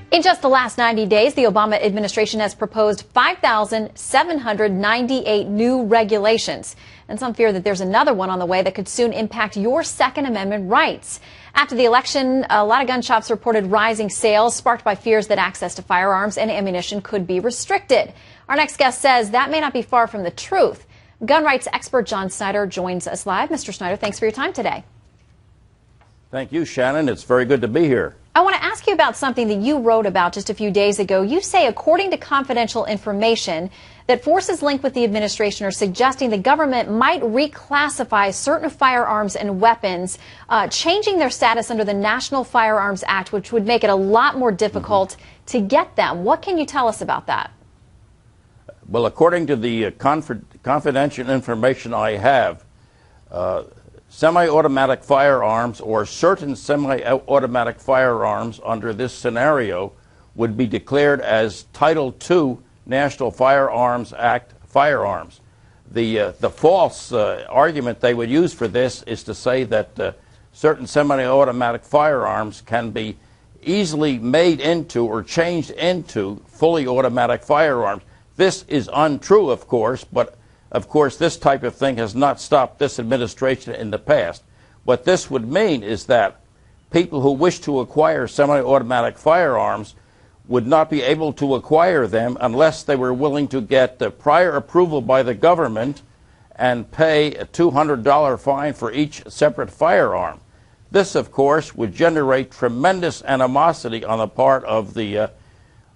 In just the last 90 days, the Obama administration has proposed 5,798 new regulations. And some fear that there's another one on the way that could soon impact your Second Amendment rights. After the election, a lot of gun shops reported rising sales, sparked by fears that access to firearms and ammunition could be restricted. Our next guest says that may not be far from the truth. Gun rights expert John Snyder joins us live. Mr. Snyder, thanks for your time today. Thank you, Shannon. It's very good to be here. I want to ask you about something that you wrote about just a few days ago. You say, according to confidential information, that forces linked with the administration are suggesting the government might reclassify certain firearms and weapons, changing their status under the National Firearms Act, which would make it a lot more difficult to get them. What can you tell us about that? Well, according to the confidential information I have, semi-automatic firearms or certain semi-automatic firearms under this scenario would be declared as Title II National Firearms Act firearms. The false argument they would use for this is to say that certain semi-automatic firearms can be easily made into or changed into fully automatic firearms. This is untrue, of course, but of course, this type of thing has not stopped this administration in the past. What this would mean is that people who wish to acquire semi-automatic firearms would not be able to acquire them unless they were willing to get prior approval by the government and pay a $200 fine for each separate firearm. This, of course, would generate tremendous animosity on the part of the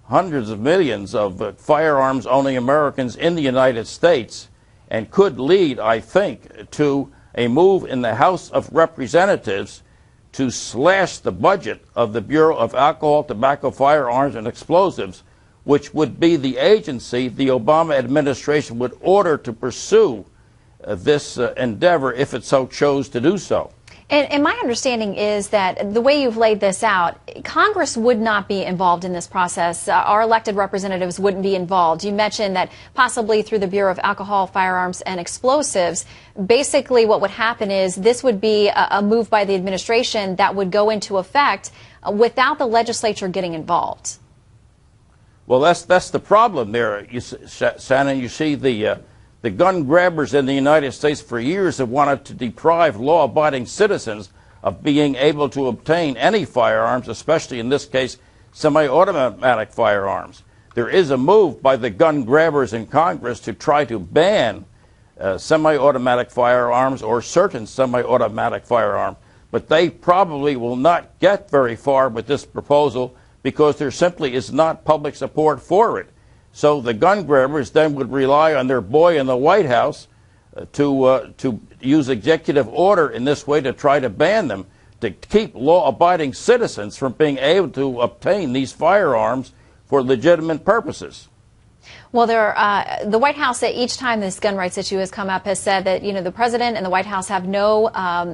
hundreds of millions of firearms-owning Americans in the United States, and could lead, I think, to a move in the House of Representatives to slash the budget of the Bureau of Alcohol, Tobacco, Firearms, and Explosives, which would be the agency the Obama administration would order to pursue this endeavor if it so chose to do so. And my understanding is that the way you've laid this out, Congress would not be involved in this process. Our elected representatives wouldn't be involved. You mentioned that possibly through the Bureau of Alcohol, Firearms, and Explosives, basically what would happen is this would be a move by the administration that would go into effect without the legislature getting involved. Well, that's the problem there, Shannon. You see, the gun grabbers in the United States for years have wanted to deprive law-abiding citizens of being able to obtain any firearms, especially in this case, semi-automatic firearms. There is a move by the gun grabbers in Congress to try to ban semi-automatic firearms or certain semi-automatic firearms, but they probably will not get very far with this proposal because there simply is not public support for it. So the gun grabbers then would rely on their boy in the White House to use executive order in this way to try to ban them, to keep law-abiding citizens from being able to obtain these firearms for legitimate purposes. Well, the White House, at each time this gun rights issue has come up, has said that, the president and the White House have no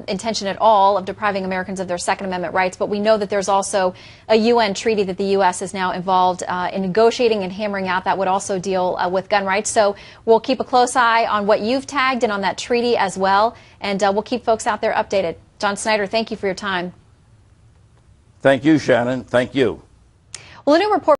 intention at all of depriving Americans of their Second Amendment rights. But we know that there's also a UN treaty that the U.S. is now involved in negotiating and hammering out that would also deal with gun rights. So we'll keep a close eye on what you've tagged and on that treaty as well. And we'll keep folks out there updated. John Snyder, thank you for your time. Thank you, Shannon. Thank you. Well, a new report